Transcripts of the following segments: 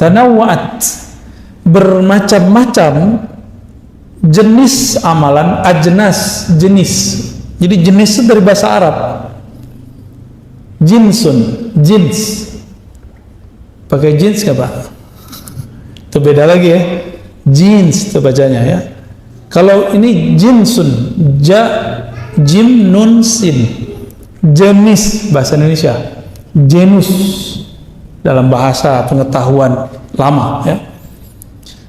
Tanawwa'at, bermacam-macam jenis amalan, ajnas, jenis. Jadi jenis itu dari bahasa Arab. Jinsun, jins. Pakai jeans nggak Pak? Itu beda lagi ya. Jeans itu bacanya ya. Kalau ini jinsun, jim nun sin, jenis bahasa Indonesia, genus dalam bahasa pengetahuan lama ya.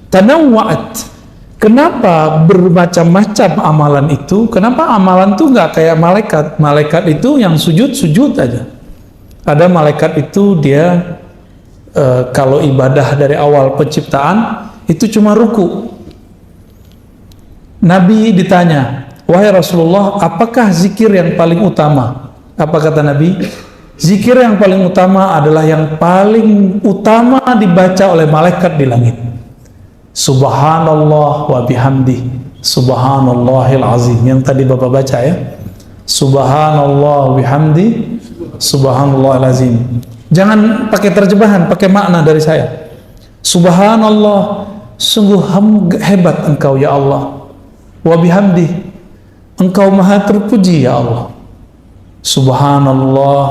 Tanawwa'at. Kenapa bermacam-macam amalan itu? Kenapa amalan itu nggak kayak malaikat? Malaikat itu yang sujud aja. Ada malaikat itu dia kalau ibadah dari awal penciptaan itu cuma ruku. Nabi ditanya, wahai Rasulullah, apakah zikir yang paling utama? Apa kata Nabi? Zikir yang paling utama adalah yang paling utama dibaca oleh malaikat di langit. Subhanallah wa bihamdi, subhanallahil azim, yang tadi Bapak baca ya. Subhanallah wa bihamdi, subhanallahil azim. Jangan pakai terjemahan, pakai makna dari saya. Subhanallah, sungguh hebat engkau ya Allah. Wa bihamdi, engkau maha terpuji ya Allah. Subhanallah,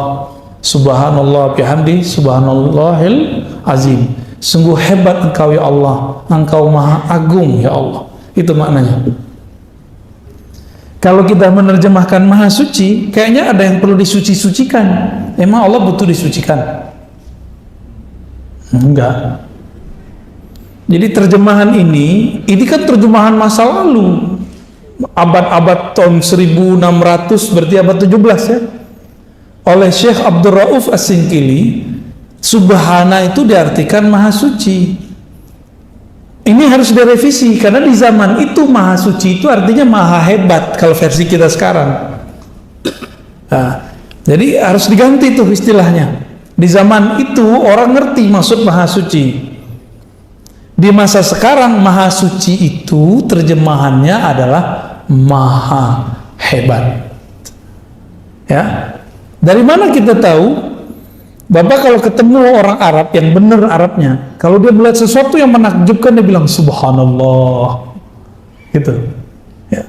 subhanallah bihamdi, subhanallahil azim. Sungguh hebat engkau ya Allah, engkau maha agung ya Allah. Itu maknanya. Kalau kita menerjemahkan maha suci, kayaknya ada yang perlu disuci-sucikan. Emang Allah butuh disucikan? Enggak. Jadi terjemahan ini kan terjemahan masa lalu. Abad-abad tahun 1600, berarti abad 17 ya. Oleh Syekh Abdul Rauf As-Singkili, Subhana itu diartikan maha suci. Ini harus direvisi karena di zaman itu maha suci itu artinya maha hebat kalau versi kita sekarang. Nah, jadi harus diganti tuh istilahnya. Di zaman itu orang ngerti maksud maha suci. Di masa sekarang maha suci itu terjemahannya adalah maha hebat. Ya. Dari mana kita tahu? Bapak kalau ketemu orang Arab yang benar Arabnya, kalau dia melihat sesuatu yang menakjubkan dia bilang subhanallah, gitu. Ya.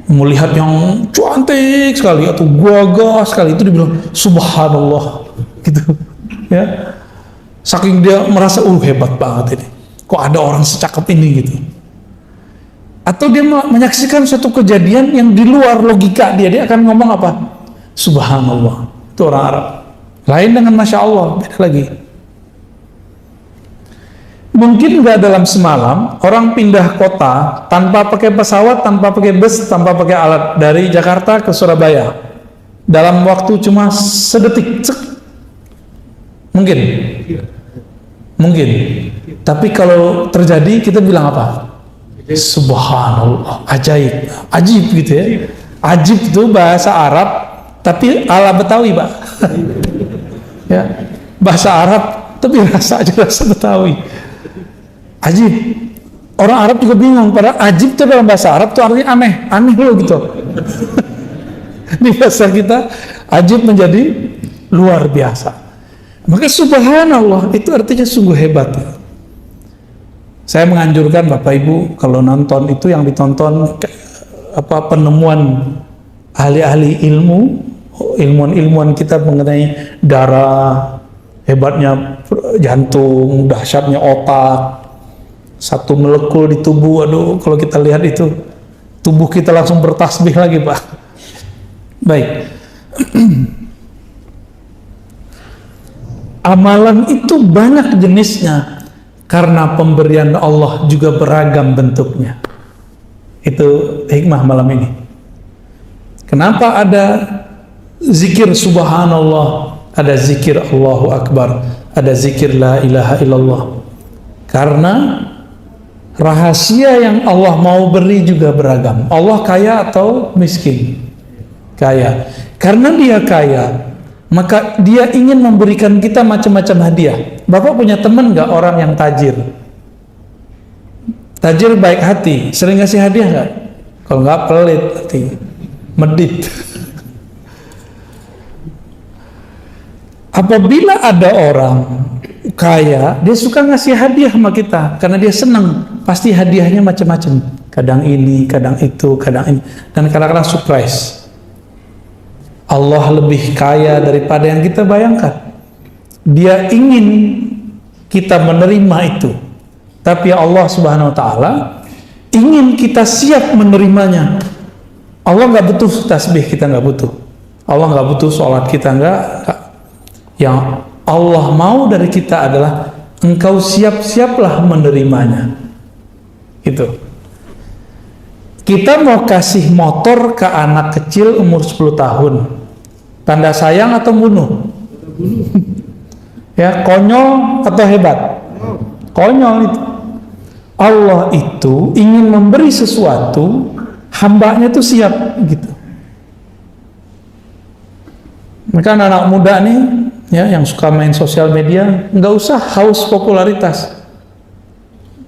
Melihat yang cantik sekali atau gagah sekali itu dia bilang subhanallah, gitu. Ya. Saking dia merasa hebat banget ini. Kok ada orang secakap ini gitu. Atau dia menyaksikan suatu kejadian yang di luar logika dia akan ngomong apa? Subhanallah. Itu orang Arab. Lain dengan Masya Allah, beda lagi. Mungkin nggak dalam semalam orang pindah kota tanpa pakai pesawat, tanpa pakai bus, tanpa pakai alat dari Jakarta ke Surabaya dalam waktu cuma sedetik. Mungkin. Tapi kalau terjadi kita bilang apa? Subhanallah, ajaib, ajib gitu ya. Ajib itu bahasa Arab, tapi ala Betawi Pak. Ya, bahasa Arab tapi rasa Betawi. Ajib. Orang Arab juga bingung, padahal ajib itu dalam bahasa Arab itu artinya aneh loh gitu. Di bahasa kita ajib menjadi luar biasa. Maka subhanallah itu artinya sungguh hebat. Saya menganjurkan Bapak Ibu kalau nonton itu yang ditonton penemuan ahli-ahli ilmuwan kita mengenai darah, hebatnya jantung, dahsyatnya otak, satu molekul di tubuh. Aduh, kalau kita lihat itu tubuh kita langsung bertasbih lagi Pak. Baik. Amalan itu banyak jenisnya karena pemberian Allah juga beragam bentuknya. Itu hikmah malam ini. Kenapa ada zikir subhanallah, ada zikir Allahu Akbar, ada zikir la ilaha illallah? Karena rahasia yang Allah mau beri juga beragam. Allah kaya atau miskin? Kaya. Karena dia kaya, maka dia ingin memberikan kita macam-macam hadiah. Bapak punya teman nggak orang yang tajir? Tajir baik hati, sering ngasih hadiah nggak? Kalau nggak pelit hati, medit. Apabila ada orang kaya, dia suka ngasih hadiah sama kita karena dia senang. Pasti hadiahnya macam-macam. Kadang ini, kadang itu, kadang ini, dan kadang-kadang surprise. Allah lebih kaya daripada yang kita bayangkan. Dia ingin kita menerima itu. Tapi Allah Subhanahu wa taala ingin kita siap menerimanya. Allah nggak butuh tasbih, kita nggak butuh. Allah nggak butuh sholat, kita nggak. Yang Allah mau dari kita adalah engkau siap-siaplah menerimanya. Itu. Kita mau kasih motor ke anak kecil umur 10 tahun. Tanda sayang atau bunuh? Ya, konyol atau hebat? Konyol itu. Allah itu ingin memberi sesuatu, hambanya tuh siap gitu. Maka anak muda nih, ya, yang suka main sosial media, nggak usah haus popularitas,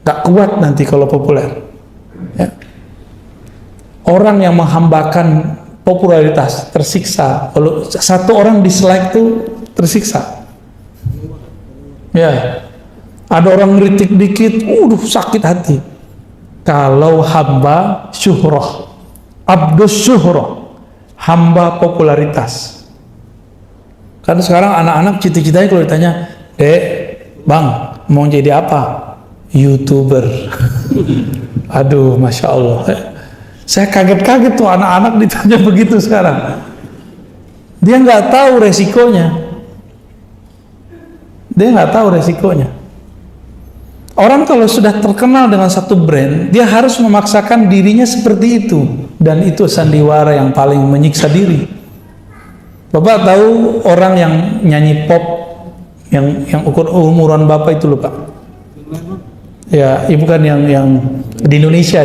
nggak kuat nanti kalau populer. Ya. Orang yang menghambakan popularitas tersiksa. Kalau satu orang dislike tuh tersiksa. Ya. Ada orang ngeritik dikit, sakit hati. Kalau hamba syuhrah, abdus syuhrah, hamba popularitas. Karena sekarang anak-anak cita-citanya kalau ditanya, Dek, Bang, mau jadi apa? YouTuber. Aduh, Masya Allah. Saya kaget-kaget tuh anak-anak ditanya begitu sekarang. Dia nggak tahu resikonya. Dia nggak tahu resikonya. Orang kalau sudah terkenal dengan satu brand, dia harus memaksakan dirinya seperti itu. Dan itu sandiwara yang paling menyiksa diri. Bapak tahu orang yang nyanyi pop, yang umuran Bapak itu lupa? Ya, bukan yang di Indonesia,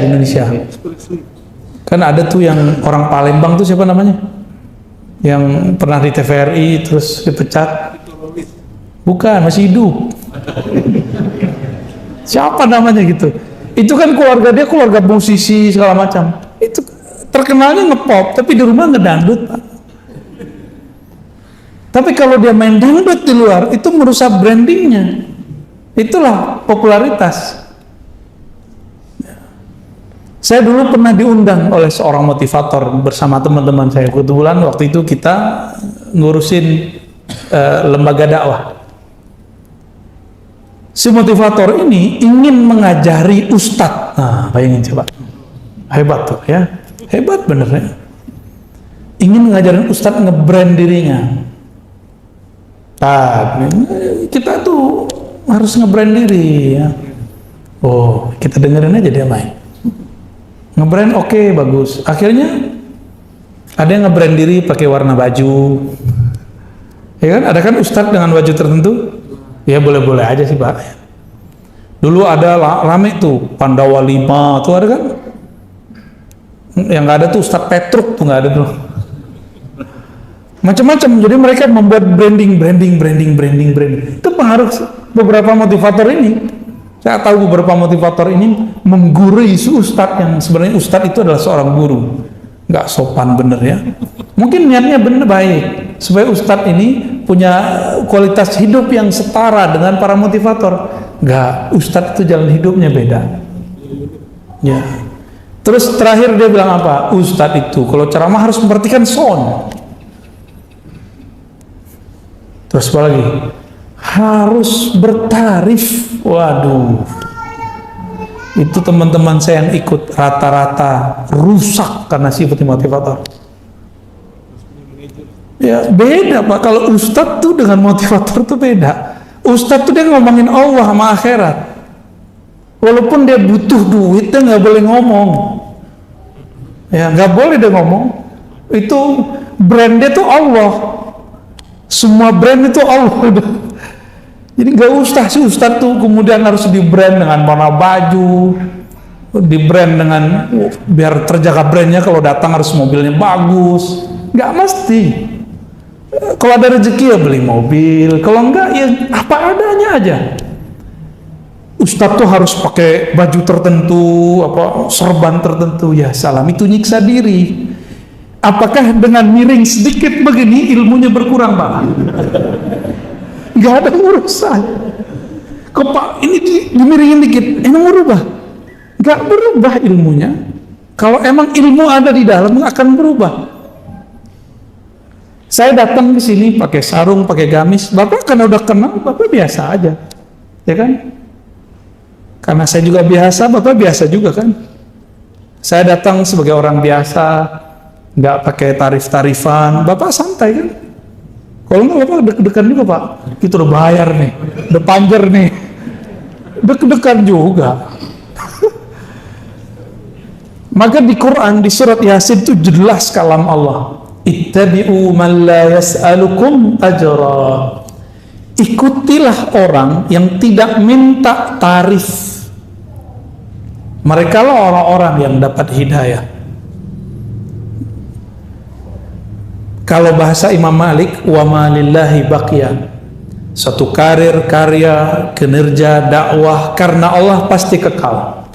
Kan ada tuh yang orang Palembang tuh siapa namanya? Yang pernah di TVRI terus dipecat. Bukan, masih hidup. Siapa namanya gitu? Itu kan keluarga dia keluarga musisi segala macam. Itu terkenalnya ngepop, tapi di rumah ngedangdut, Pak. Tapi kalau dia main dangdut di luar, itu merusak brandingnya. Itulah popularitas. Saya dulu pernah diundang oleh seorang motivator bersama teman-teman saya. Kebetulan waktu itu kita ngurusin lembaga dakwah. Si motivator ini ingin mengajari ustadz. Nah, bayangin coba. Hebat tuh ya. Hebat bener ya. Ingin mengajarin ustadz nge-brand dirinya. Nah, kita tuh harus nge-brand diri ya. Oh, kita dengerin aja dia main. Nge-brand oke, bagus. Akhirnya ada yang nge-brand diri pakai warna baju. Ya kan? Ada kan ustadz dengan baju tertentu? Ya boleh-boleh aja sih, Pak. Dulu ada rame tuh Pandawa 5 tuh ada kan? Yang nggak ada tuh Ustadz Petruk tuh nggak ada tuh. Macam-macam. Jadi mereka membuat branding. Itu pengaruh beberapa motivator ini. Saya tahu beberapa motivator ini menggurui si Ustadz yang sebenarnya Ustadz itu adalah seorang guru. Nggak sopan bener ya. Mungkin niatnya bener baik supaya Ustadz ini punya kualitas hidup yang setara dengan para motivator. Nggak, Ustadz itu jalan hidupnya beda. Ya. Terus terakhir dia bilang apa? Ustadz itu kalau ceramah harus memperhatikan sound. Terus apa lagi? Harus bertarif. Waduh. Itu teman-teman saya yang ikut rata-rata rusak karena sifat motivator. Ya beda, Pak. Kalau ustadz tuh dengan motivator tuh beda. Ustadz tuh dia ngomongin Allah sama akhirat. Walaupun dia butuh duit, dia nggak boleh ngomong. Ya nggak boleh dia ngomong. Itu brandnya tuh Allah. Semua brand itu Allah. Jadi nggak usah si ustadz tuh kemudian harus di brand dengan warna baju, di brand dengan biar terjaga brandnya, kalau datang harus mobilnya bagus. Nggak mesti. Kalau ada rezeki ya beli mobil, kalau enggak ya apa adanya aja. Ustadz tuh harus pakai baju tertentu, apa serban tertentu, ya salam, itu nyiksa diri. Apakah dengan miring sedikit begini ilmunya berkurang, Pak? Nggak ada urusan. Kok Pak ini dimiringin dikit, emang berubah? Gak berubah ilmunya. Kalau emang ilmu ada di dalam akan berubah. Saya datang ke sini pakai sarung, pakai gamis, Bapak kan udah kenal, Bapak biasa aja, ya kan? Karena saya juga biasa, Bapak biasa juga kan? Saya datang sebagai orang biasa, nggak pakai tarif-tarifan, Bapak santai kan? Kalau nggak Bapak deg-degan juga Pak, kita udah bayar nih, udah panjer nih, deg-degan juga. Maka di Quran di surat Yasin itu jelas kalam Allah, ittabi'u man la yas'alukum ajra. Ikutilah orang yang tidak minta tarif. Mereka lah orang-orang yang dapat hidayah. Kalau bahasa Imam Malik, wa ma lillahi baqiya. Suatu karir, karya, kinerja, dakwah karena Allah pasti kekal.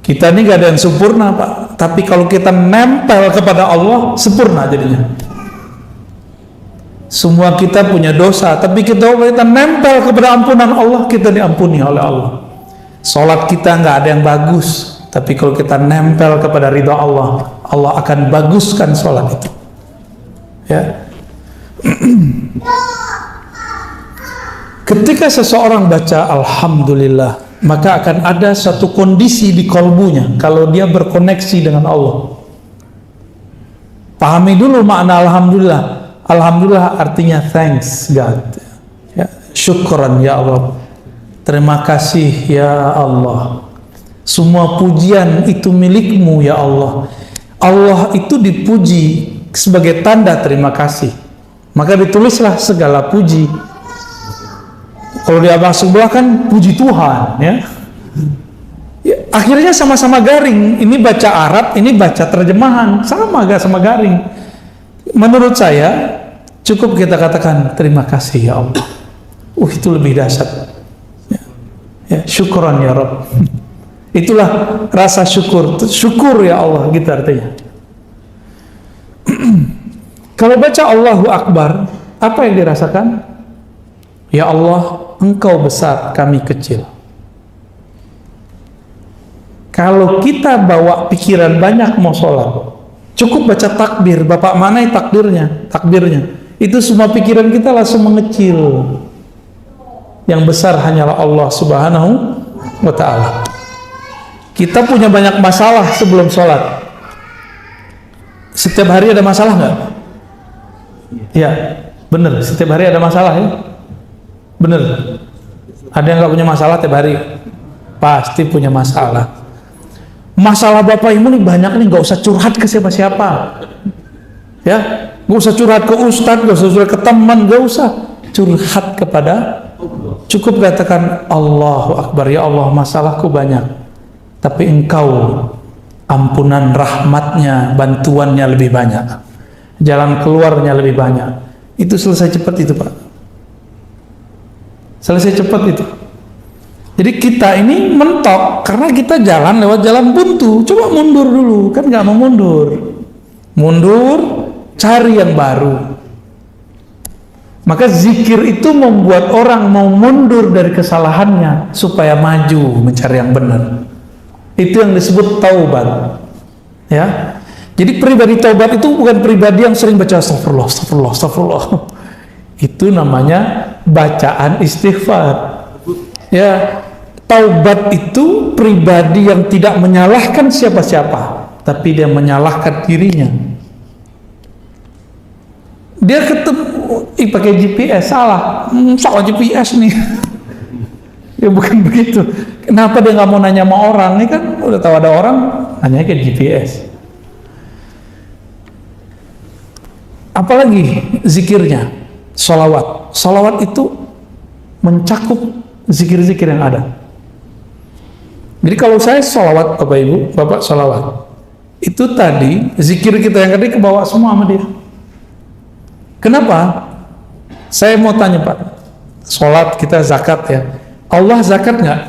Kita ini gak ada yang sempurna Pak, tapi kalau kita nempel kepada Allah, sempurna jadinya. Semua kita punya dosa, tapi kita nempel kepada ampunan Allah, kita diampuni oleh Allah. Sholat kita gak ada yang bagus, tapi kalau kita nempel kepada ridha Allah, Allah akan baguskan sholat itu. Ya. Ketika seseorang baca Alhamdulillah, maka akan ada satu kondisi di kolbunya kalau dia berkoneksi dengan Allah. Pahami dulu makna Alhamdulillah. Alhamdulillah artinya thanks God, ya, syukran ya Allah, terima kasih ya Allah, semua pujian itu milikmu ya Allah. Allah itu dipuji sebagai tanda terima kasih, maka ditulislah segala puji. Kalau di abang sebelah kan puji Tuhan, ya. Ya, akhirnya sama-sama garing. Ini baca Arab, ini baca terjemahan, sama gak sama garing. Menurut saya cukup kita katakan terima kasih ya Allah. Itu lebih dahsyat. Ya, ya, syukran ya Rabb. Itulah rasa syukur. Syukur ya Allah, gitu artinya. Kalau baca Allahu Akbar, apa yang dirasakan? Ya Allah, Engkau besar, kami kecil. Kalau kita bawa pikiran banyak mau sholat, cukup baca takbir. Bapak manai takbirnya. Itu semua pikiran kita langsung mengecil. Yang besar hanyalah Allah Subhanahu wa ta'ala. Kita punya banyak masalah sebelum sholat. Setiap hari ada masalah nggak? Ya, bener. Setiap hari ada masalah ya. Bener. Ada yang nggak punya masalah tiap hari? Pasti punya masalah. Masalah Bapak Ibu nih banyak nih, nggak usah curhat ke siapa-siapa. Ya, nggak usah curhat ke ustadz, nggak usah curhat ke teman, nggak usah curhat kepada. Cukup katakan Allahu Akbar, ya Allah masalahku banyak, tapi Engkau ampunan rahmatnya, bantuannya lebih banyak, jalan keluarnya lebih banyak. Itu selesai cepat itu Pak. Selesai cepat itu. Jadi kita ini mentok karena kita jalan lewat jalan buntu. Coba mundur dulu, kan nggak mau mundur. Mundur, cari yang baru. Maka zikir itu membuat orang mau mundur dari kesalahannya supaya maju mencari yang benar. Itu yang disebut taubat. Ya. Jadi pribadi taubat itu bukan pribadi yang sering baca astagfirullah, astagfirullah, astagfirullah. Itu namanya bacaan istighfar. Ya, taubat itu pribadi yang tidak menyalahkan siapa-siapa, tapi dia menyalahkan dirinya. Dia ketemu pakai GPS salah, salah GPS nih. Ya bukan begitu. Kenapa dia nggak mau nanya sama orang? Ini kan udah tahu ada orang, nanya ke GPS. Apalagi zikirnya. Salawat. Salawat itu mencakup zikir-zikir yang ada. Jadi kalau saya salawat, Bapak Ibu, Bapak salawat, itu tadi zikir kita yang tadi kebawa semua sama dia. Kenapa? Saya mau tanya Pak, salat kita zakat ya, Allah zakat nggak?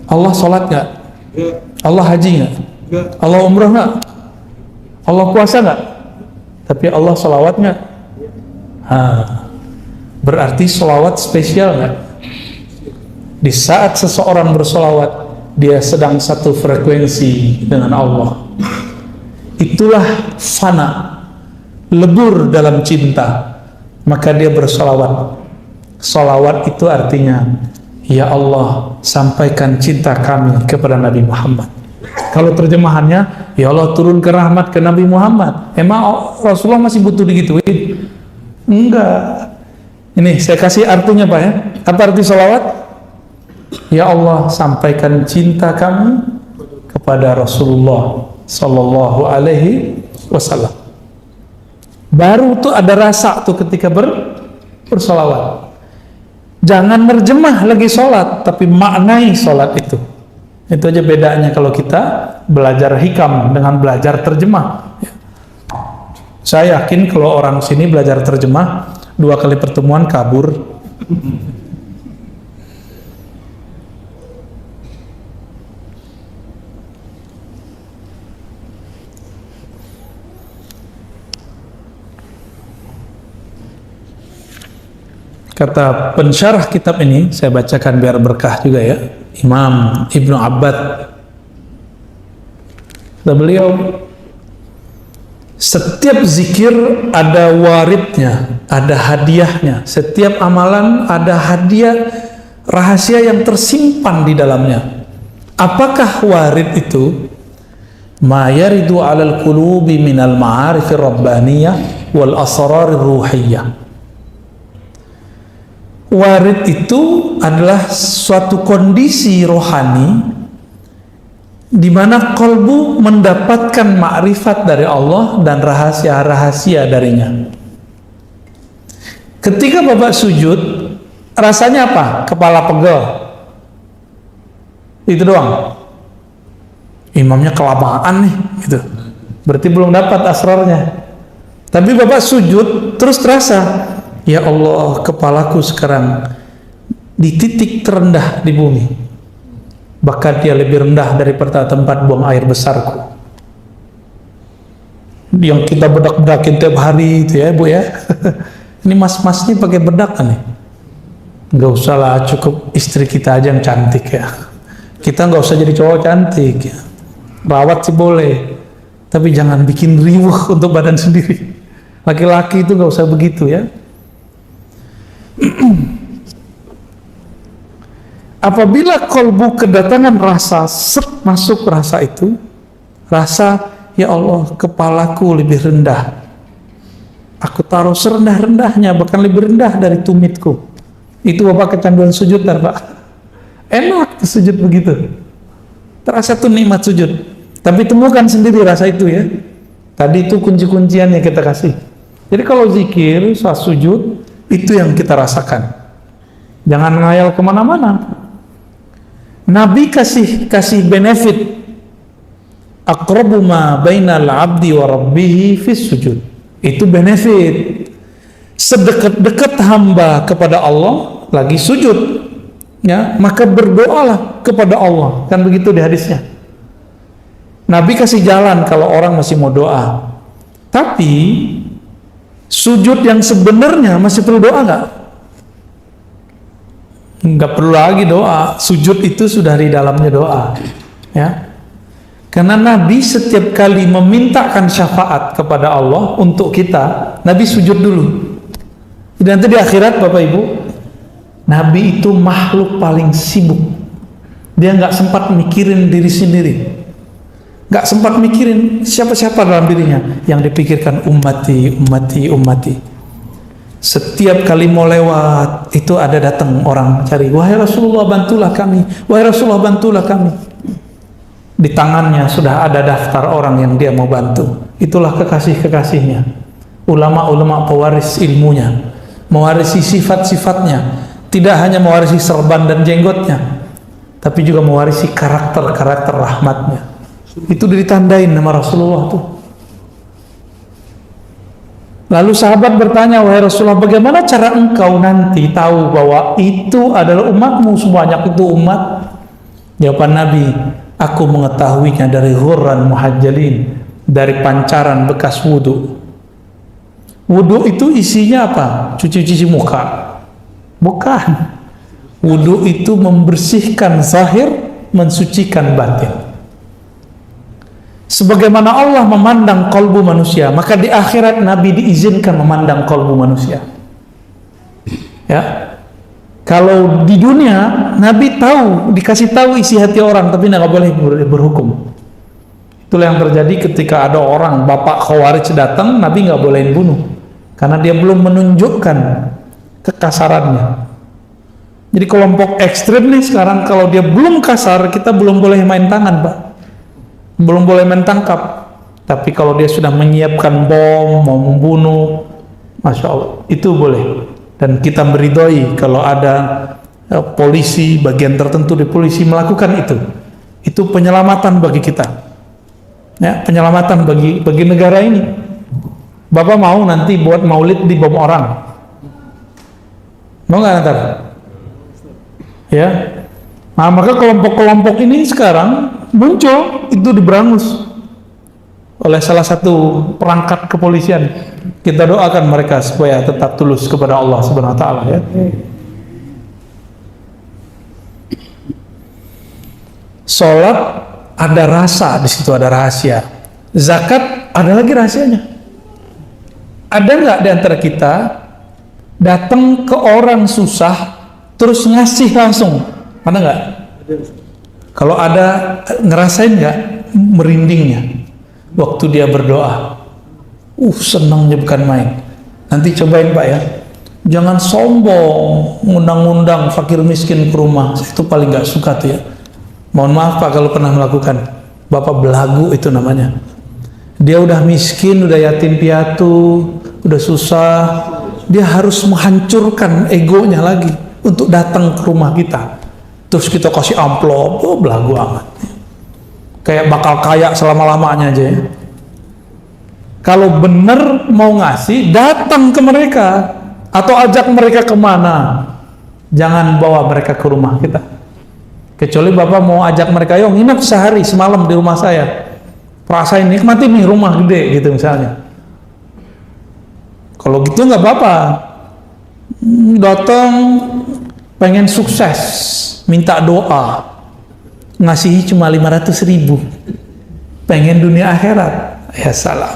Allah salat nggak? Allah haji nggak? Allah umrah nggak? Allah puasa nggak? Tapi Allah salawat nggak? Berarti salawat spesial nggak? Di saat seseorang bersolawat, dia sedang satu frekuensi dengan Allah. Itulah fana, lebur dalam cinta. Maka dia bersolawat. Solawat itu artinya, ya Allah, sampaikan cinta kami kepada Nabi Muhammad. Kalau terjemahannya, ya Allah, turunkan rahmat ke Nabi Muhammad. Emang Rasulullah masih butuh digituin? Enggak. Ini saya kasih artinya Pak ya. Apa arti solawat? Ya Allah, sampaikan cinta kami kepada Rasulullah Sallallahu Alaihi Wasallam. Baru tuh ada rasa tuh ketika bersolawat. Jangan nerjemah lagi sholat, tapi maknai sholat itu. Itu aja bedanya kalau kita belajar hikam dengan belajar terjemah. Saya yakin kalau orang sini belajar terjemah, 2 kali pertemuan kabur. Kata pensyarah kitab ini, saya bacakan biar berkah juga ya, Imam Ibnu Abbad. Kata beliau, setiap zikir ada waridnya, ada hadiahnya. Setiap amalan ada hadiah rahasia yang tersimpan di dalamnya. Apakah warid itu? Ma yaridu 'alal qulubi minal ma'arifir rabbaniyah wal asrarir ruhiyah. Warid itu adalah suatu kondisi rohani di mana kolbu mendapatkan makrifat dari Allah dan rahasia-rahasia darinya. Ketika Bapak sujud, rasanya apa? Kepala pegel. Itu doang. Imamnya kelamaan nih, gitu. Berarti belum dapat asrarnya. Tapi Bapak sujud terus terasa, ya Allah, kepalaku sekarang di titik terendah di bumi. Bahkan dia lebih rendah daripada tempat buang air besarku. Yang kita bedak-bedakin tiap hari itu ya Bu ya. Ini mas-mas ini pakai bedak kan nih? Nggak usah lah, cukup istri kita aja yang cantik ya. Kita nggak usah jadi cowok cantik ya. Rawat sih boleh, tapi jangan bikin riuh untuk badan sendiri. Laki-laki itu nggak usah begitu ya. Apabila kolbu kedatangan rasa, masuk rasa itu, rasa, ya Allah, kepalaku lebih rendah. Aku taruh serendah-rendahnya, bahkan lebih rendah dari tumitku. Itu Bapak kecanduan sujud, Pak. Enak sujud begitu. Terasa tuh nikmat sujud. Tapi temukan sendiri rasa itu ya. Tadi itu kunci-kuncian yang kita kasih. Jadi kalau zikir, saat sujud, itu yang kita rasakan. Jangan ngayal kemana-mana. Nabi kasih benefit. Aqrabu ma bainal abdi wa rabbihi fis sujud. Itu benefit. Sedekat-dekat hamba kepada Allah lagi sujud, ya, maka berdoalah kepada Allah. Kan begitu di hadisnya. Nabi kasih jalan kalau orang masih mau doa. Tapi sujud yang sebenarnya masih perlu doa nggak? Nggak perlu lagi doa. Sujud itu sudah di dalamnya doa, ya. Karena Nabi setiap kali memintakan syafaat kepada Allah untuk kita, Nabi sujud dulu. Dan nanti di akhirat Bapak Ibu, Nabi itu makhluk paling sibuk. Dia nggak sempat mikirin diri sendiri, nggak sempat mikirin siapa-siapa dalam dirinya. Yang dipikirkan ummati, ummati, ummati. Setiap kali mau lewat itu ada datang orang cari, wahai Rasulullah bantulah kami, wahai Rasulullah bantulah kami. Di tangannya sudah ada daftar orang yang dia mau bantu. Itulah kekasih-kekasihnya, ulama-ulama pewaris ilmunya, mewarisi sifat-sifatnya. Tidak hanya mewarisi serban dan jenggotnya, tapi juga mewarisi karakter-karakter rahmatnya. Itu ditandain nama Rasulullah tuh. Lalu sahabat bertanya, wahai Rasulullah, bagaimana cara engkau nanti tahu bahwa itu adalah umatmu, sebanyak itu umat? Jawaban Nabi, aku mengetahuinya dari ghurran muhajjalin, dari pancaran bekas wudu. Wudu itu isinya apa? Cuci-cuci muka? Bukan. Wudu itu membersihkan zahir, mensucikan batin. Sebagaimana Allah memandang kalbu manusia, maka di akhirat Nabi diizinkan memandang kalbu manusia. Ya, kalau di dunia Nabi tahu, dikasih tahu isi hati orang, tapi nggak boleh berhukum. Itulah yang terjadi ketika ada orang bapak Khawarij datang, Nabi nggak bolehin bunuh, karena dia belum menunjukkan kekasarannya. Jadi kelompok ekstrem nih sekarang, kalau dia belum kasar, kita belum boleh main tangan, Pak. Belum boleh main tangkap. Tapi kalau dia sudah menyiapkan bom, mau membunuh, Masya Allah, itu boleh. Dan kita meridhoi kalau ada polisi, bagian tertentu di polisi melakukan itu. Itu penyelamatan bagi kita. Ya, penyelamatan bagi negara ini. Bapak mau nanti buat maulid di bom orang? Mau nggak nanti? Ya. Nah, maka kelompok-kelompok ini sekarang muncul itu diberangus oleh salah satu perangkat kepolisian. Kita doakan mereka supaya tetap tulus kepada Allah Subhanahu wa taala, ya. Salat ada rasa, di situ ada rahasia. Zakat ada lagi rahasianya. Ada nggak di antara kita datang ke orang susah terus ngasih langsung? Ada nggak? Kalau ada, ngerasain nggak merindingnya waktu dia berdoa? Senangnya bukan main. Nanti cobain Pak ya. Jangan sombong ngundang-undang fakir miskin ke rumah. Itu paling nggak suka tuh ya. Mohon maaf Pak kalau pernah melakukan. Bapak belagu itu namanya. Dia udah miskin, udah yatim piatu, udah susah. Dia harus menghancurkan egonya lagi untuk datang ke rumah kita. Terus kita kasih amplop, belagu amat. Kayak bakal kaya selama-lamanya aja ya. Kalau benar mau ngasih, datang ke mereka atau ajak mereka kemana. Jangan bawa mereka ke rumah kita. Kecuali Bapak mau ajak mereka, yuk nginep sehari semalam di rumah saya. Rasain nikmati nih rumah gede gitu misalnya. Kalau gitu nggak apa-apa. Datang pengen sukses, minta doa, ngasihi cuma 500.000, pengen dunia akhirat, ya salam.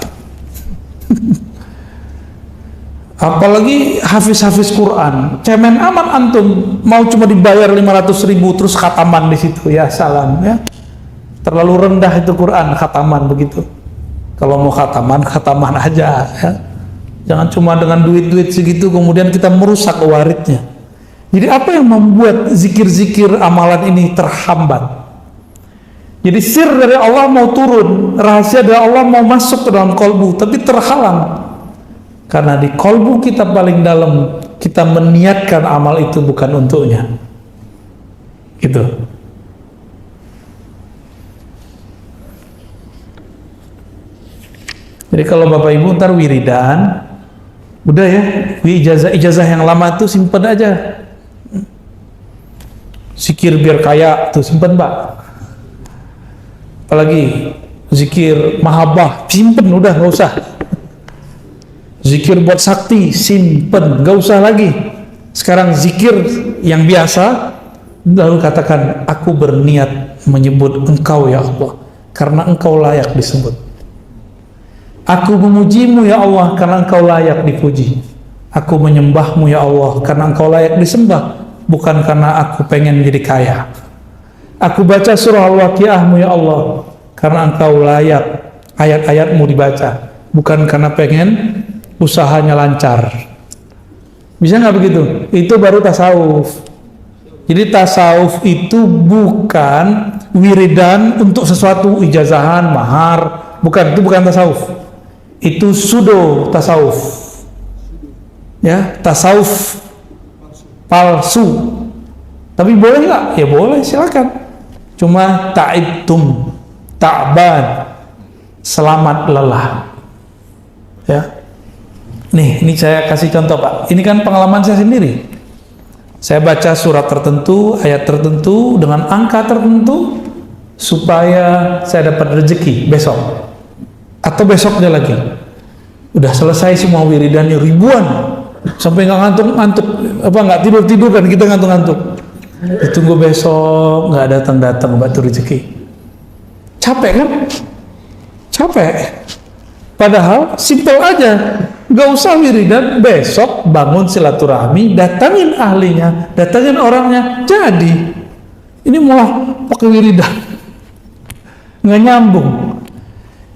Apalagi hafiz-hafiz Quran, cemen amat antum, mau cuma dibayar 500.000 terus khataman di situ, ya salam ya. Terlalu rendah itu Quran, khataman begitu. Kalau mau khataman, khataman aja ya. Jangan cuma dengan duit-duit segitu kemudian kita merusak waridnya. Jadi apa yang membuat zikir-zikir amalan ini terhambat? Jadi sir dari Allah mau turun, rahasia dari Allah mau masuk ke dalam kolbu, tapi terhalang. Karena di kolbu kita paling dalam, kita meniatkan amal itu bukan untuknya. Gitu. Jadi kalau Bapak Ibu ntar wiridan, udah ya, ijazah yang lama tuh simpen aja. Zikir biar kaya tuh simpen Pak. Apalagi zikir mahabbah simpen, udah nggak usah. Zikir buat sakti simpen, nggak usah lagi. Sekarang zikir yang biasa, lalu katakan aku berniat menyebut Engkau ya Allah karena Engkau layak disebut. Aku memujimu ya Allah karena Engkau layak dipuji. Aku menyembahmu ya Allah karena Engkau layak disembah, bukan karena aku pengen jadi kaya. Aku baca surah Al-Waqiahmu ya Allah karena Engkau layak ayat-ayatmu dibaca, bukan karena pengen usahanya lancar. Bisa nggak begitu? Itu baru tasawuf. Jadi tasawuf itu bukan wiridan untuk sesuatu, ijazahan, mahar, bukan, itu bukan tasawuf. Itu pseudo tasawuf. Ya, tasawuf palsu. Tapi boleh nggak? Ya boleh, silakan. Cuma ta'ibtum, ta'ban, selamat lelah. Ya. Nih, ini saya kasih contoh Pak. Ini kan pengalaman saya sendiri. Saya baca surat tertentu, ayat tertentu dengan angka tertentu supaya saya dapat rezeki besok atau besoknya lagi. Udah selesai semua wiridannya ribuan sampai nggak ngantuk-ngantuk, apa nggak tidur-tidur kan kita ngantuk-ngantuk. ditunggu besok, nggak datang-datang batu rezeki. Capek kan? Capek. Padahal simpel aja, nggak usah wiridan, besok bangun silaturahmi, datangin ahlinya, datangin orangnya, jadi. Ini malah pakai wiridan, nggak nyambung.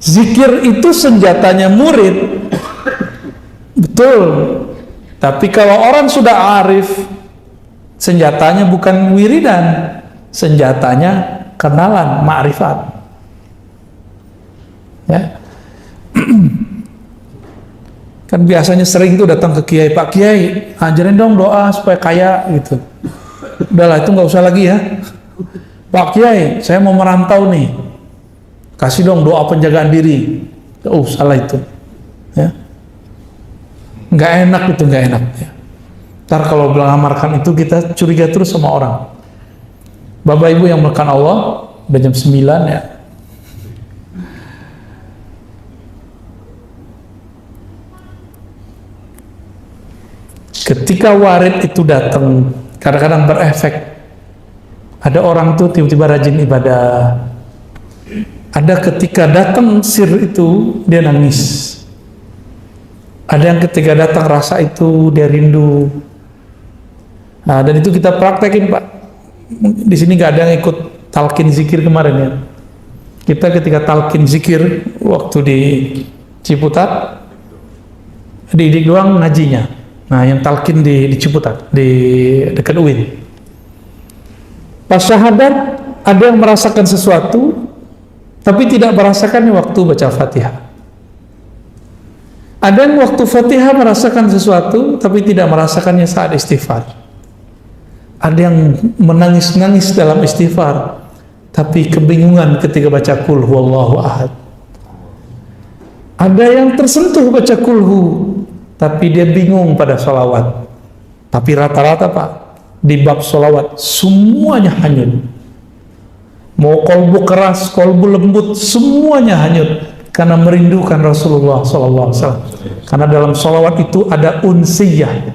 Zikir itu senjatanya murid, betul. Tapi kalau orang sudah arif, senjatanya bukan wiridan, senjatanya kenalan, ma'rifat. Ya. Kan biasanya sering tuh datang ke kiai, Pak Kiai, ajarin dong doa supaya kaya gitu. Udahlah, itu nggak usah lagi ya. Pak Kiai, saya mau merantau nih, kasih dong doa penjagaan diri. Oh, salah itu. Ya. Nggak enak itu, nggak enak. Ya. Ntar kalau mengamalkan itu kita curiga terus sama orang. Bapak Ibu yang melakukan Allah, udah jam 9 ya. Ketika warid itu datang, kadang-kadang berefek. Ada orang tuh tiba-tiba rajin ibadah. Ada ketika datang sir itu, dia nangis. Ada yang ketika datang rasa itu, dia rindu. Nah, dan itu kita praktekin, Pak. Di sini nggak ada yang ikut talqin zikir kemarin ya. Kita ketika talqin zikir waktu di Ciputat, didik doang ngajinya. Nah, yang talqin di Ciputat, di dekat UIN. Pas syahadat, ada yang merasakan sesuatu, tapi tidak merasakannya waktu baca Fatihah. Ada yang waktu Fatihah merasakan sesuatu, tapi tidak merasakannya saat istighfar. Ada yang menangis-nangis dalam istighfar, tapi kebingungan ketika baca Qul Huwallahu Ahad. Ada yang tersentuh baca kulhu, tapi dia bingung pada sholawat. Tapi rata-rata Pak, di bab sholawat semuanya hanyut. Mau kolbu keras, kolbu lembut, semuanya hanyut karena merindukan Rasulullah SAW. Karena dalam sholawat itu ada unsiyah,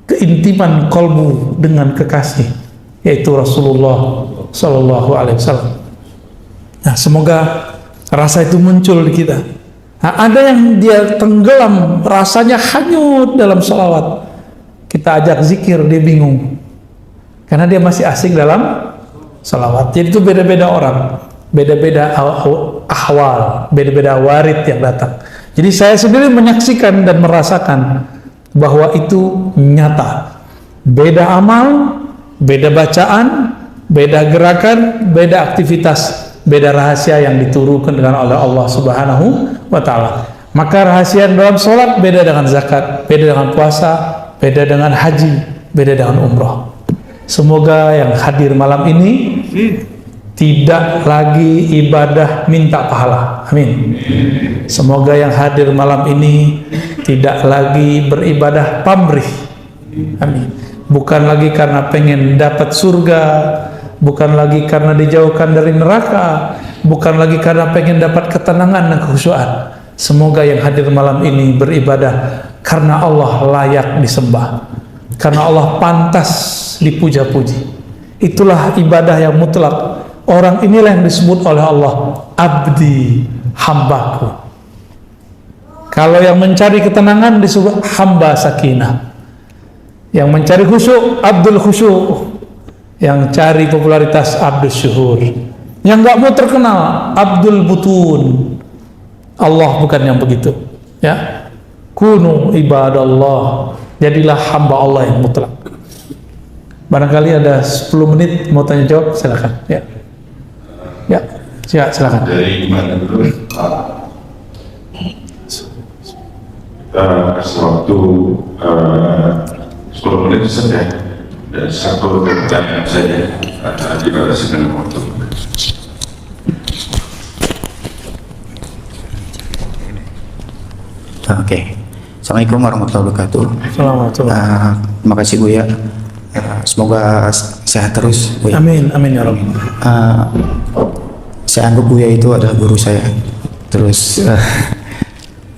keintiman kolbu dengan kekasih, yaitu Rasulullah SAW. Nah, semoga rasa itu muncul di kita. Nah, ada yang dia tenggelam, rasanya hanyut dalam sholawat. Kita ajak zikir, dia bingung. Karena dia masih asik dalam sholawat. Jadi itu beda-beda orang, beda-beda ahwal, beda-beda warid yang datang. Jadi saya sendiri menyaksikan dan merasakan bahwa itu nyata. Beda amal, beda bacaan, beda gerakan, beda aktivitas, beda rahasia yang diturunkan dengan oleh Allah Subhanahu wa Ta'ala. Maka rahasia dalam sholat beda dengan zakat, beda dengan puasa, beda dengan haji, beda dengan umroh. Semoga yang hadir malam ini tidak lagi ibadah minta pahala. Amin. Semoga yang hadir malam ini tidak lagi beribadah pamrih. Amin. Bukan lagi karena pengen dapat surga, bukan lagi karena dijauhkan dari neraka, bukan lagi karena pengen dapat ketenangan dan kekhusyuan. Semoga yang hadir malam ini beribadah karena Allah layak disembah, karena Allah pantas dipuja-puji. Itulah ibadah yang mutlak. Orang inilah yang disebut oleh Allah abdi, hambaku. Kalau yang mencari ketenangan disebut hamba sakinah, yang mencari khusyuk abdul khusyuk, yang cari popularitas abdul syuhur, yang nggak mau terkenal abdul butun. Allah bukan yang begitu ya. Kunu ibadallah, jadilah hamba Allah yang mutlak. Barangkali ada 10 menit mau tanya jawab, silakan ya. Ya, silakan. Dari mana dulu? Kita kasih waktu 10 menit saja dan satu pertanyaan saja dibatasi dengan waktu. Oke. Assalamualaikum warahmatullahi wabarakatuh. Assalamualaikum. Terima kasih Buya. Semoga sehat terus Buya. Amin, amin ya Rabb. Saya anggap Buya itu adalah guru saya. Terus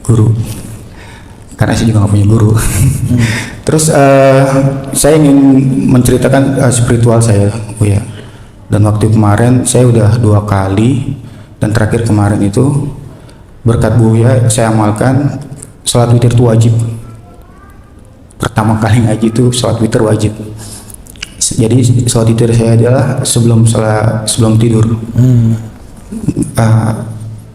guru. karena saya juga nggak punya guru. Terus saya ingin menceritakan spiritual saya, Buya. Dan waktu kemarin saya udah 2 kali, dan terakhir kemarin itu berkat Buya saya amalkan sholat witir itu wajib. Pertama kali ngaji itu sholat witir wajib. Jadi sholat witir saya adalah sebelum tidur.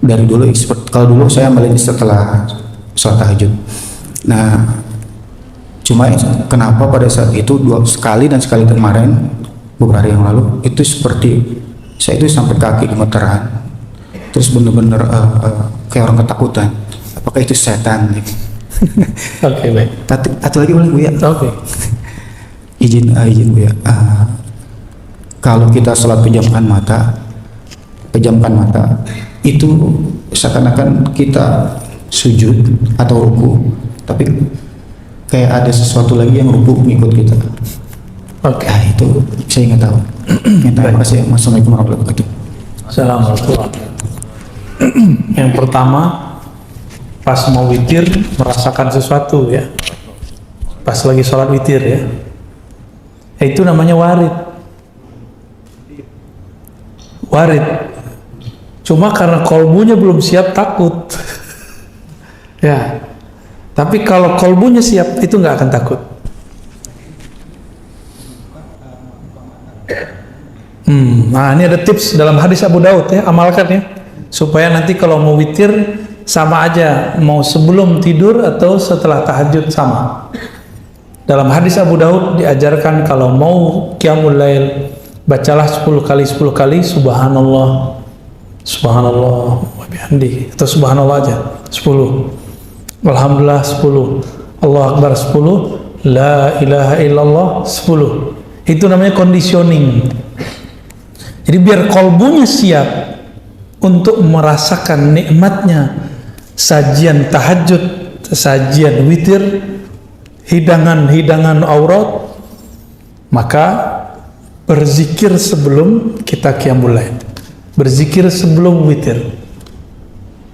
Dari dulu kalau dulu saya amalin setelah sholat tahajud. Nah, cuma kenapa pada saat itu 2 sekali dan sekali kemarin beberapa hari yang lalu itu seperti saya itu sampai kaki gemeteran, terus bener-bener kayak orang ketakutan. Apakah itu setan? Oke, baik. Atau lagi boleh Buya? Oke. Izin Buya. Kalau kita sholat pejamkan mata itu seakan-akan kita sujud atau ruku, tapi kayak ada sesuatu lagi yang ruku ngikut kita. Oke. Itu saya nggak tahu. Terima kasih. Assalamualaikum warahmatullahi wabarakatuh. Assalamualaikum. Yang pertama, pas mau witir merasakan sesuatu ya. Pas lagi sholat witir ya. Itu namanya warid. Warid. Cuma karena kolbunya belum siap takut. Ya. Tapi kalau kolbunya siap itu nggak akan takut. Nah ini ada tips dalam hadis Abu Daud ya, amalkan ya, supaya nanti kalau mau witir sama aja, mau sebelum tidur atau setelah tahajud sama. Dalam hadis Abu Daud diajarkan kalau mau qiyamul lail bacalah 10 kali subhanallah wa bihamdihi, atau subhanallah aja 10, alhamdulillah 10, Allah akbar 10, la ilaha illallah 10. Itu namanya conditioning. Jadi biar kolbunya siap untuk merasakan nikmatnya sajian tahajud, sajian witir, hidangan aurat, maka berzikir sebelum kita qiyamul lail, berzikir sebelum witir.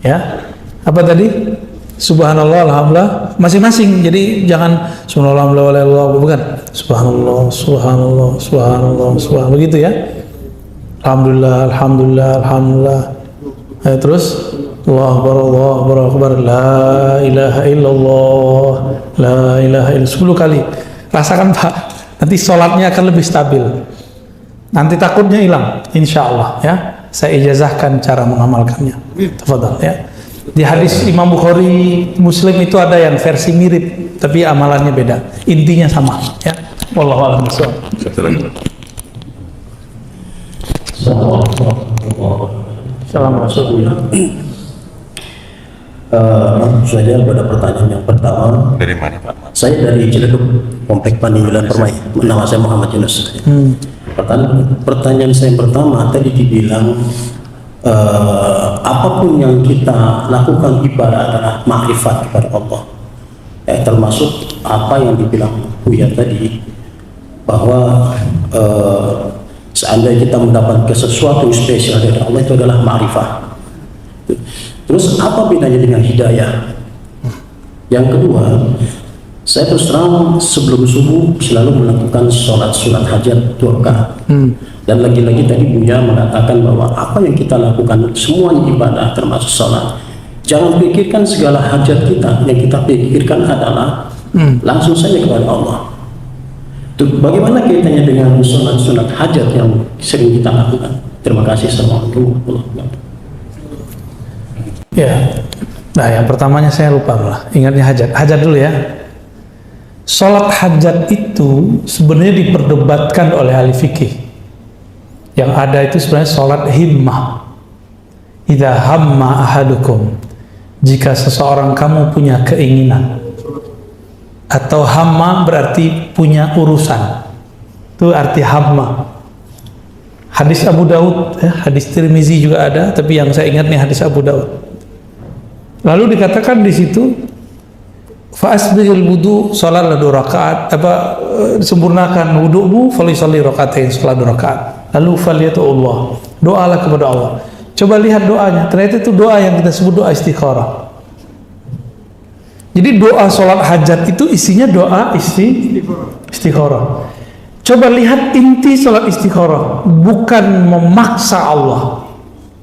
Ya, apa tadi? Subhanallah, alhamdulillah, masing-masing. Jadi jangan subhanallah, alhamdulillah, bukan. Subhanallah, begitu ya. Alhamdulillah. Terus Allahu Akbar, la ilaha illallah, la ilaha illallah 10 kali. Rasakan Pak, nanti sholatnya akan lebih stabil. Nanti takutnya hilang, insya Allah ya. Saya ijazahkan cara mengamalkannya. Tafadhal ya. Di hadis Imam Bukhari, Muslim itu ada yang versi mirip, tapi amalannya beda. Intinya sama ya. Wallahu a'lam bishawab. Assalamualaikum. Saya pada pertanyaan yang pertama. Dari mana Pak? Saya dari Ciledug, Komplek Paninggilan Permai. Nama saya Muhammad Yunus. Pertanyaan saya yang pertama tadi dibilang apapun yang kita lakukan ibadah adalah makrifat kepada Allah. Termasuk apa yang dibilang Buya tadi, bahwa seandainya kita mendapatkan sesuatu spesial dari Allah itu adalah makrifat. Terus apa bedanya dengan hidayah? Yang kedua, saya terus terang sebelum subuh selalu melakukan sholat sunat hajat 2 rakaat. Dan lagi-lagi tadi Buya mengatakan bahwa apa yang kita lakukan semuanya ibadah termasuk sholat. Jangan pikirkan segala hajat kita, yang kita pikirkan adalah langsung saja kepada Allah. Bagaimana kaitannya dengan sunat hajat yang sering kita lakukan? Terima kasih. Assalamualaikum warahmatullahi wabarakatuh. Ya, nah yang pertamanya saya lupa malah, ingatnya hajat dulu ya. Sholat hajat itu sebenarnya diperdebatkan oleh ahli fikih. Yang ada itu sebenarnya sholat himmah. Idza hamma ahadukum, jika seseorang kamu punya keinginan, atau hamma berarti punya urusan, itu arti hamma. Hadis Abu Daud, hadis Tirmizi juga ada, tapi yang saya ingat nih hadis Abu Daud. Lalu dikatakan di situ, fa'asbihil wudu, sholatlah 2 rakaat, sempurnakan wudu'mu, falisalli rakaatain, sholat 2 rakaat. Lalu faliyatu Allah, doalah kepada Allah. Coba lihat doanya, ternyata itu doa yang kita sebut doa istikharah. Jadi doa sholat hajat itu isinya doa istikharah. Coba lihat inti sholat istikharah, bukan memaksa Allah,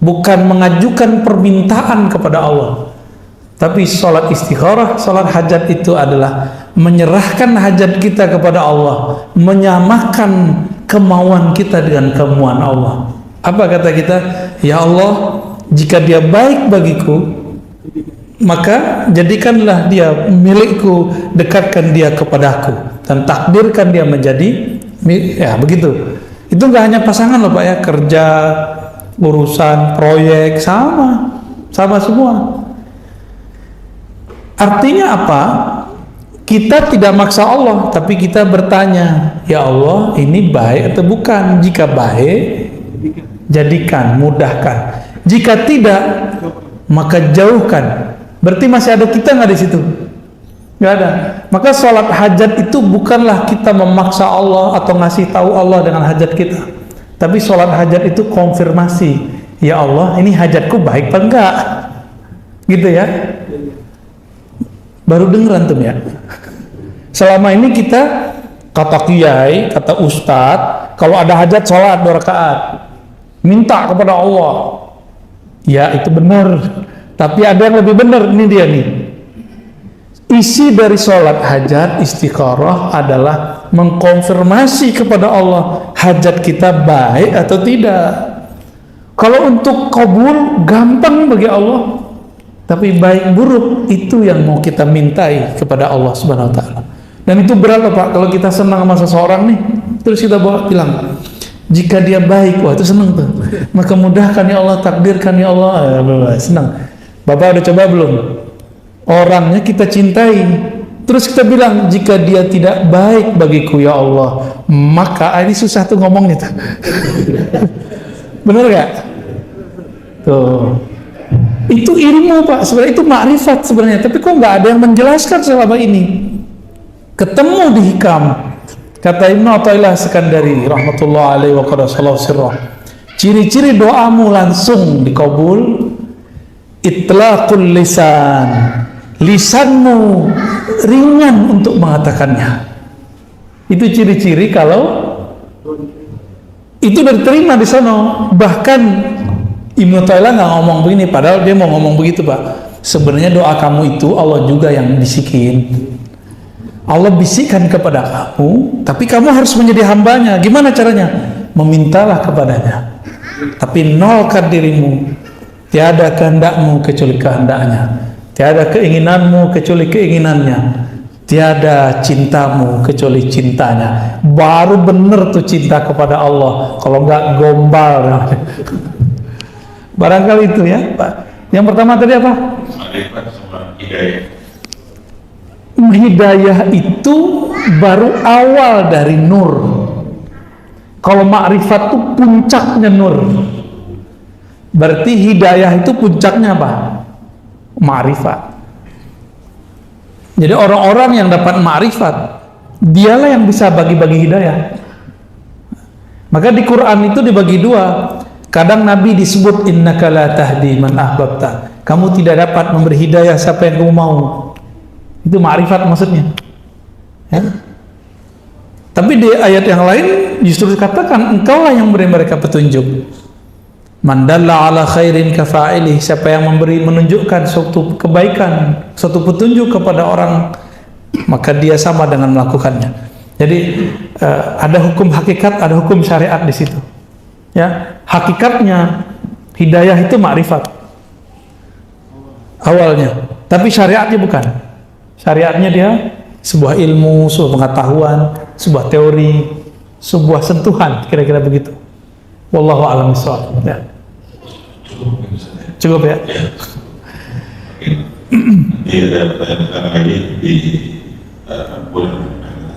bukan mengajukan permintaan kepada Allah, tapi sholat istikharah, sholat hajat itu adalah menyerahkan hajat kita kepada Allah, menyamakan kemauan kita dengan kemauan Allah. Apa kata kita? Ya Allah, jika dia baik bagiku, maka jadikanlah dia milikku, dekatkan dia kepadaku, dan takdirkan dia menjadi, ya begitu. Itu nggak hanya pasangan loh Pak ya, kerja, urusan, proyek, sama semua. Artinya apa? Kita tidak maksa Allah, tapi kita bertanya, ya Allah, ini baik atau bukan? Jika baik, jadikan, mudahkan. Jika tidak, maka jauhkan. Berarti masih ada kita nggak di situ? Nggak ada. Maka sholat hajat itu bukanlah kita memaksa Allah atau ngasih tahu Allah dengan hajat kita, tapi sholat hajat itu konfirmasi. Ya Allah, ini hajatku baik apa enggak? Gitu ya. Baru denger antum ya. Selama ini kita kata kiai, kata ustadz, kalau ada hajat sholat 2 rakaat, minta kepada Allah. Ya itu benar. Tapi ada yang lebih benar, ini dia nih. Isi dari sholat hajat istikharah adalah mengkonfirmasi kepada Allah hajat kita baik atau tidak. Kalau untuk kabul gampang bagi Allah, tapi baik buruk itu yang mau kita mintai kepada Allah Subhanahu wa taala. Dan itu berat loh Pak, kalau kita senang sama seseorang nih, terus kita bilang jika dia baik, wah itu senang tuh. Maka mudahkan ya Allah, takdirkan ya Allah, senang. Bapak udah coba belum? Orangnya kita cintai, terus kita bilang jika dia tidak baik bagiku ya Allah, maka ini susah tuh ngomongnya tuh. Bener gak? Tuh, itu ilmu Pak, sebenarnya itu makrifat sebenarnya, tapi kok nggak ada yang menjelaskan selama ini. Ketemu di hikam, kata Ibnu Athaillah Sekandari rahmatullah alaihi wa qadasallahu sirrah, ciri-ciri doamu langsung dikabul, itlaqul lisan, lisanmu ringan untuk mengatakannya. Itu ciri-ciri kalau itu diterima di sana. Bahkan Ibnu Athaillah nggak ngomong begini, padahal dia mau ngomong begitu Pak. Sebenarnya doa kamu itu Allah juga yang bisikin. Allah bisikkan kepada kamu, tapi kamu harus menjadi hambanya. Gimana caranya? Memintalah kepadanya, tapi nolkan dirimu. Tiada kehendakmu kecuali kehendaknya, tiada keinginanmu kecuali keinginannya, tiada cintamu kecuali cintanya. Baru bener tuh cinta kepada Allah. Kalau enggak gombal. Barangkali itu ya Pak. Yang pertama tadi apa? Hidayah itu baru awal dari nur. Kalau ma'rifat itu puncaknya nur. Berarti hidayah itu puncaknya apa? Ma'rifat. Jadi orang-orang yang dapat ma'rifat, dialah yang bisa bagi-bagi hidayah. Maka di Quran itu dibagi 2. Kadang Nabi disebut innaka la tahdi man ahbabta. Kamu tidak dapat memberi hidayah siapa yang kamu mau. Itu ma'rifat maksudnya ya? Tapi di ayat yang lain justru dikatakan engkaulah yang memberi mereka petunjuk. Man dalla ala khairin kafa'ilih, siapa yang menunjukkan suatu kebaikan, suatu petunjuk kepada orang, maka dia sama dengan melakukannya. Jadi ada hukum hakikat, ada hukum syariat di situ ya. Hakikatnya hidayah itu ma'rifat awalnya, tapi syariatnya bukan. Syariatnya dia sebuah ilmu, sebuah pengetahuan, sebuah teori, sebuah sentuhan, kira-kira begitu. Wallahu a'lam bishawab. Ya. Cukup ya.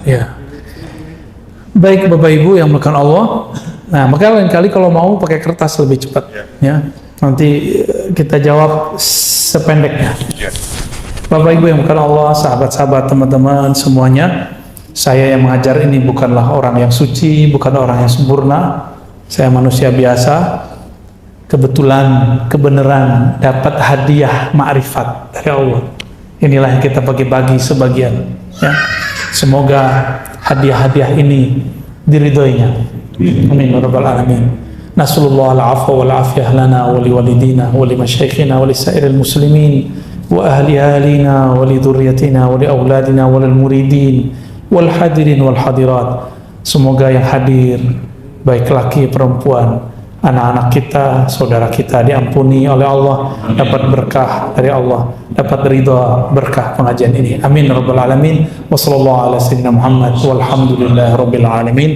Ya. Baik Bapak Ibu yang melakukan Allah. Nah, maka lain kali kalau mau pakai kertas lebih cepat ya. Nanti kita jawab sependeknya. Bapak Ibu yang bukan Allah, sahabat-sahabat, teman-teman semuanya, saya yang mengajar ini bukanlah orang yang suci, bukan orang yang sempurna. Saya manusia biasa. Kebetulan, kebenaran dapat hadiah ma'rifat dari Allah. inilah yang kita bagi-bagi sebagian, ya. Semoga hadiah-hadiah ini diridhoinya. Amin ya rabbal alamin. Nasallallahu al-afwa wal afiyah lana wa li walidina wa li masyayikhina wa li sairil muslimin wa ahli ahlina wa li dzurriyyatina wa li auladina wa lil muridin wal hadirin wal hadirat. Semoga yang hadir baik laki perempuan, anak-anak kita, saudara kita diampuni oleh Allah, dapat berkah dari Allah, dapat ridha berkah pengajian ini. Amin ya rabbal alamin. Wassallallahu ala sayyidina Muhammad walhamdulillahi rabbil alamin.